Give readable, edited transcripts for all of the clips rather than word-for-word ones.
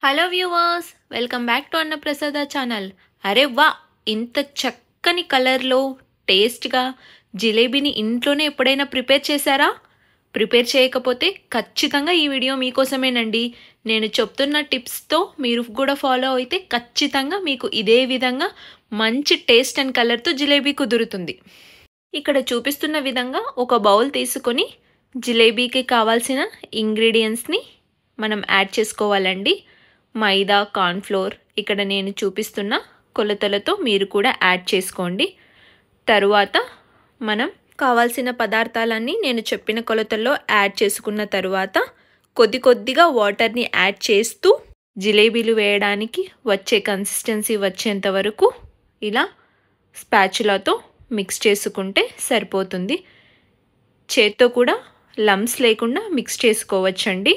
Hello viewers, welcome back to అన్నప్రసాద channel. అరే వా, ఇంత చక్కని కలర్లో టేస్ట్గా జిలేబీని ఇంట్లోనే ఎప్పుడైనా ప్రిపేర్ చేశారా? ప్రిపేర్ చేయకపోతే ఖచ్చితంగా ఈ వీడియో మీకోసమేనండి. నేను చెప్తున్న టిప్స్తో మీరు కూడా ఫాలో అయితే ఖచ్చితంగా మీకు ఇదే విధంగా మంచి టేస్ట్ అండ్ కలర్తో జిలేబీ కుదురుతుంది. ఇక్కడ చూపిస్తున్న విధంగా ఒక బౌల్ తీసుకొని జిలేబీకి కావాల్సిన ఇంగ్రీడియంట్స్ని మనం యాడ్ చేసుకోవాలండి. మైదా, కార్న్ఫ్లోర్ ఇక్కడ నేను చూపిస్తున్న కొలతలతో మీరు కూడా యాడ్ చేసుకోండి. తరువాత మనం కావాల్సిన పదార్థాలన్నీ నేను చెప్పిన కొలతల్లో యాడ్ చేసుకున్న తరువాత కొద్దిగా వాటర్ని యాడ్ చేస్తూ జిలేబీలు వేయడానికి వచ్చే కన్సిస్టెన్సీ వచ్చేంత వరకు ఇలా స్పాచులాతో మిక్స్ చేసుకుంటే సరిపోతుంది. చేత్తో కూడా లంప్స్ లేకుండా మిక్స్ చేసుకోవచ్చండి.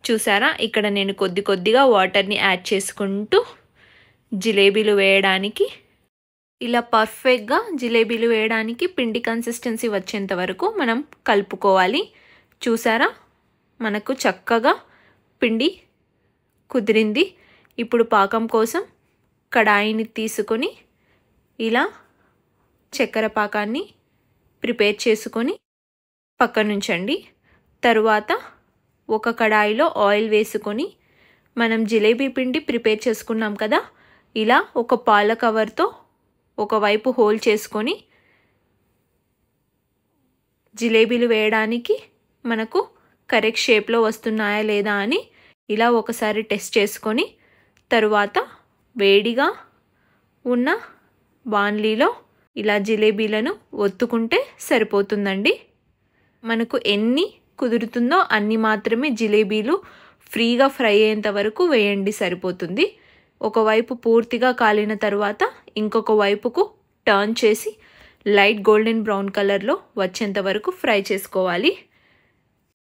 చూసారా, ఇక్కడ నేను కొద్దిగా వాటర్ని యాడ్ చేసుకుంటూ జిలేబీలు వేయడానికి ఇలా పర్ఫెక్ట్గా జిలేబీలు వేయడానికి పిండి కన్సిస్టెన్సీ వచ్చేంత వరకు మనం కలుపుకోవాలి. చూసారా, మనకు చక్కగా పిండి కుదిరింది. ఇప్పుడు పాకం కోసం కడాయిని తీసుకొని ఇలా చక్కెర పాకాన్ని ప్రిపేర్ చేసుకొని పక్కనుంచండి. తరువాత ఒక కడాయిలో ఆయిల్ వేసుకొని మనం జిలేబీ పిండి ప్రిపేర్ చేసుకున్నాం కదా, ఇలా ఒక పాల కవర్తో ఒకవైపు హోల్ చేసుకొని జిలేబీలు వేయడానికి మనకు కరెక్ట్ షేప్లో వస్తున్నాయా లేదా అని ఇలా ఒకసారి టెస్ట్ చేసుకొని తరువాత వేడిగా ఉన్న బాణలీలో ఇలా జిలేబీలను ఒత్తుకుంటే సరిపోతుందండి. మనకు ఎన్ని కుదురుతుందో అన్ని మాత్రమే జిలేబీలు ఫ్రీగా ఫ్రై అయ్యేంత వరకు వేయండి, సరిపోతుంది. ఒకవైపు పూర్తిగా కాలిన తర్వాత ఇంకొక వైపుకు టర్న్ చేసి లైట్ గోల్డెన్ బ్రౌన్ కలర్లో వచ్చేంత వరకు ఫ్రై చేసుకోవాలి.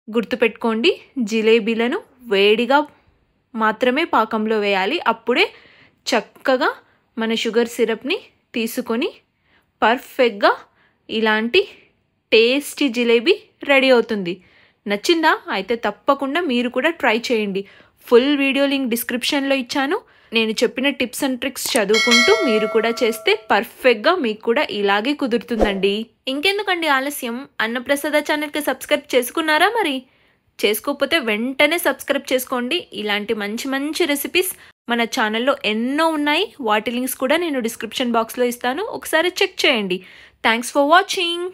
గుర్తుపెట్టుకోండి, జిలేబీలను వేడిగా మాత్రమే పాకంలో వేయాలి. అప్పుడే చక్కగా మన షుగర్ సిరప్ని తీసుకొని పర్ఫెక్ట్గా ఇలాంటి టేస్టీ జిలేబీ రెడీ అవుతుంది. నచ్చిందా? అయితే తప్పకుండా మీరు కూడా ట్రై చేయండి. ఫుల్ వీడియో లింక్ డిస్క్రిప్షన్లో ఇచ్చాను. నేను చెప్పిన టిప్స్ అండ్ ట్రిక్స్ చదువుకుంటూ మీరు కూడా చేస్తే పర్ఫెక్ట్గా మీకు కూడా ఇలాగే కుదురుతుందండి. ఇంకెందుకండి ఆలస్యం, అన్నప్రసాద ఛానల్కి సబ్స్క్రైబ్ చేసుకున్నారా? మరి చేసుకోకపోతే వెంటనే సబ్స్క్రైబ్ చేసుకోండి. ఇలాంటి మంచి రెసిపీస్ మన ఛానల్లో ఎన్నో ఉన్నాయి. వాటి లింక్స్ కూడా నేను డిస్క్రిప్షన్ బాక్స్లో ఇస్తాను, ఒకసారి చెక్ చేయండి. Thanks for watching.